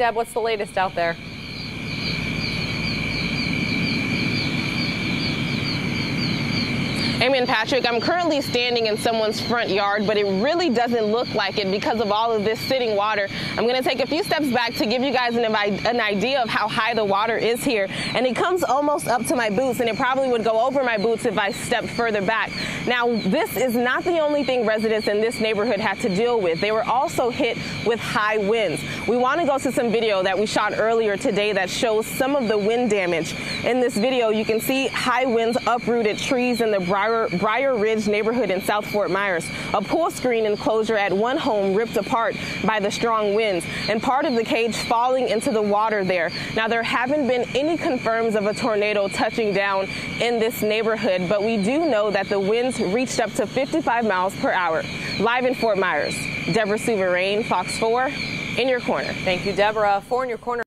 Deb, what's the latest out there? Amy and Patrick, I'm currently standing in someone's front yard, but it really doesn't look like it because of all of this sitting water. I'm going to take a few steps back to give you guys an idea of how high the water is here. And it comes almost up to my boots, and it probably would go over my boots if I stepped further back. Now, this is not the only thing residents in this neighborhood had to deal with. They were also hit with high winds. We want to go to some video that we shot earlier today that shows some of the wind damage. In this video, you can see high winds uprooted trees in the Briar Ridge neighborhood in South Fort Myers. A pool screen enclosure at one home ripped apart by the strong winds, and part of the cage falling into the water there. Now, there haven't been any confirms of a tornado touching down in this neighborhood, but we do know that the winds reached up to 55 miles per hour. Live in Fort Myers, Deborah Souverain, Fox 4, in your corner. Thank you, Deborah. 4 in your corner.